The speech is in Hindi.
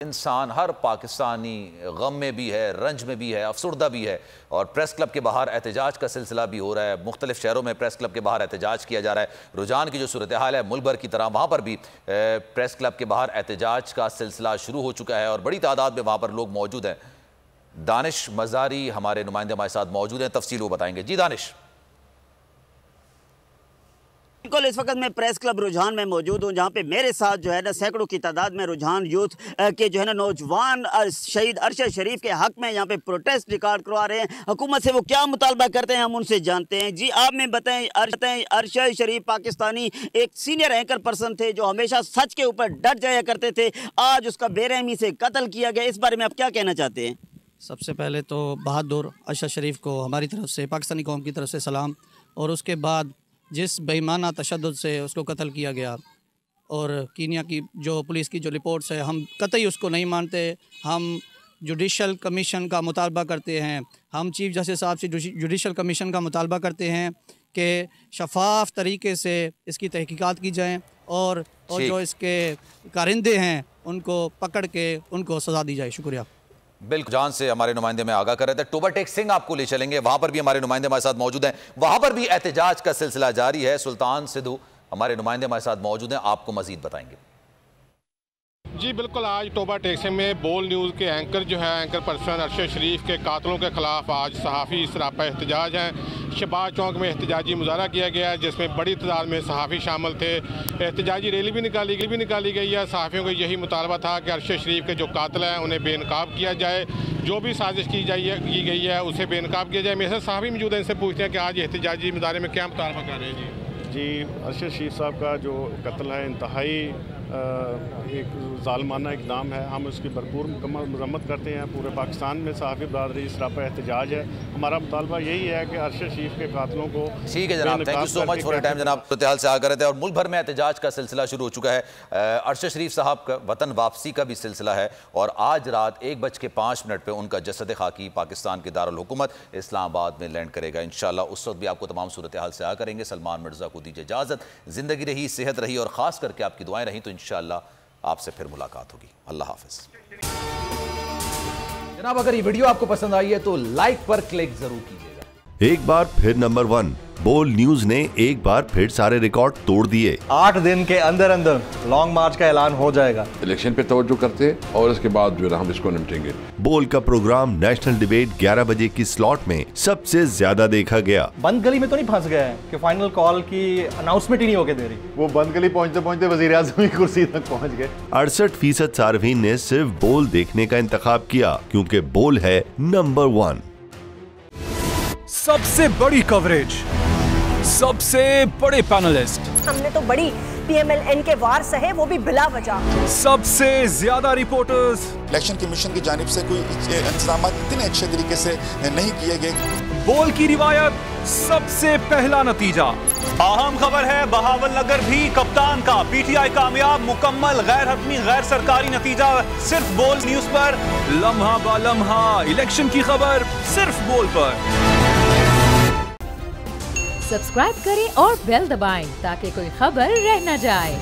इंसान हर पाकिस्तानी गम में भी है, रंज में भी है, अफसुर्दा भी है और प्रेस क्लब के बाहर एहतजाज का सिलसिला भी हो रहा है। मुख्तलिफ शहरों में प्रेस क्लब के बाहर एहतजाज किया जा रहा है। रुझान की जो सूरत हाल है मुल्क भर की तरह वहाँ पर भी प्रेस क्लब के बाहर एहतजाज का सिलसिला शुरू हो चुका है और बड़ी तादाद में वहाँ पर लोग मौजूद हैं। दानिश मज़ारी हमारे नुमाइंदे हमारे साथ मौजूद हैं, तफसील वो बताएंगे। जी दानिश। बिल्कुल, इस वक्त मैं प्रेस क्लब रुझान में मौजूद हूँ, जहाँ पे मेरे साथ जो है ना सैकड़ों की तादाद में रुझान यूथ के जो है ना नौजवान शहीद अरशद शरीफ के हक में यहाँ पे प्रोटेस्ट रिकॉर्ड करवा रहे हैं। हुकूमत से वो क्या मुतालबा करते हैं हम उनसे जानते हैं। जी आप में बताएं, अरशद शरीफ पाकिस्तानी एक सीनियर एंकर पर्सन थे जो हमेशा सच के ऊपर डट जाया करते थे, आज उसका बेरहमी से कत्ल किया गया, इस बारे में आप क्या कहना चाहते हैं? सबसे पहले तो बहादुर अरशद शरीफ को हमारी तरफ से, पाकिस्तानी कौम की तरफ से सलाम। और उसके बाद जिस बेईमाना तशद्दुद से उसको कत्ल किया गया और कीनिया की जो पुलिस की जो रिपोर्ट्स है, हम कतई उसको नहीं मानते। हम जुडिशल कमीशन का मुतालबा करते हैं, हम चीफ जस्टिस साहब से जुडिशल कमीशन का मुतालबा करते हैं कि शफाफ तरीके से इसकी तहकीकात की जाएँ और जो इसके कारिंदे हैं उनको पकड़ के उनको सज़ा दी जाए। शुक्रिया। बिल्कुल, जान से हमारे नुमाइंदे में आगाह कर रहे थे। टोबा टेक सिंह आपको ले चलेंगे, वहां पर भी हमारे नुमाइंदे हमारे साथ मौजूद हैं, वहां पर भी एहतजाज का सिलसिला जारी है। सुल्तान सिद्धू हमारे नुमाइंदे हमारे साथ मौजूद हैं, आपको मजीद बताएंगे। जी बिल्कुल, आज टोबा टेक में बोल न्यूज़ के एंकर जो है एंकर पर्सन अरशद शरीफ के कातलों के खिलाफ आज सहाफ़ी सरापा एहतजाज हैं। शहबाज चौक में एहतजाजी मुजाहरा किया गया है जिसमें बड़ी तादाद में सहाफ़ी शामिल थे। एहतजाजी रैली भी निकाली गई है। सहाफ़ियों का यही मुतालबा था कि अरशद शरीफ के जो कातिल हैं उन्हें बेनकाब किया जाए, जो भी साजिश की गई है उसे बेनकाब किया जाए। मेरे साथ सहाफ़ी मौजूद हैं, इनसे पूछते हैं कि आज एहतजाजी मुजाहरे में क्या मुतालबा कर रहे हैं। जी अरशद शरीफ साहब का जो कत्ल है इंतहाई एक ज़ालमाना इक़दाम है। हम उसकी भरपूर मज़म्मत करते हैं। पूरे पाकिस्तान में सहाफ़ी बरदरी सरापा एहतजाज है। हमारा मुतालबा यही है कि अरशद शरीफ के कातलों को। ठीक है जनाब, thank you so much for time. जनाब सूरत-ए-हाल से आगे रहते हैं और मुल्क भर में एहतजाज का सिलसिला शुरू हो चुका है। अरशद शरीफ साहब का वतन वापसी का भी सिलसिला है और आज रात 1:05 पर उनका जसद खाकी पाकिस्तान के दारुल हुकूमत इस्लामाबाद में लैंड करेगा। इंशाल्लाह उस वक्त भी आपको तमाम सूरत-ए-हाल से आगे करेंगे। सलमान मिर्ज़ा को दीजिए इजाज़त। ज़िंदगी रही, सेहत रही और ख़ास करके आपकी दुआएं रही तो इंशाअल्लाह आपसे फिर मुलाकात होगी। अल्लाह हाफ़िज़। जनाब अगर ये वीडियो आपको पसंद आई है तो लाइक पर क्लिक जरूर कीजिएगा। एक बार फिर नंबर 1 बोल न्यूज ने एक बार फिर सारे रिकॉर्ड तोड़ दिए। 8 दिन के अंदर अंदर लॉन्ग मार्च का ऐलान हो जाएगा। इलेक्शन पे तवज्जो करते और इसके बाद जो है हम इसको निपटेंगे। बोल का प्रोग्राम नेशनल डिबेट 11 बजे की स्लॉट में सबसे ज्यादा देखा गया। बंद गली में तो नहीं फंस गया है कि फाइनल कॉल की अनाउंसमेंट ही नहीं होके दे रही। वो बंद गली पहुंचते पहुंचते वज़ीर आज़म की कुर्सी तक पहुंच गए। 68% सार्फिन ने सिर्फ बोल देखने का इंतखाब किया क्योंकि बोल है नंबर 1। सबसे बड़ी कवरेज, सबसे बड़े पैनलिस्ट, हमने तो बड़ी PMLN के वार सहे, वो भी बिला वजह। सबसे ज्यादा रिपोर्टर्स। इलेक्शन कमीशन की जानिब से कोई इंतजाम इतने अच्छे तरीके से नहीं किए गए। बोल की रिवायत, सबसे पहला नतीजा। अहम खबर है बहावल नगर भी कप्तान का PTI कामयाब, मुकम्मल गैर हतमी गैर सरकारी नतीजा सिर्फ बोल न्यूज पर। लम्हा बा लम्हा इलेक्शन की खबर सिर्फ बोल पर। सब्सक्राइब करें और बेल दबाएं ताकि कोई खबर रह न जाए।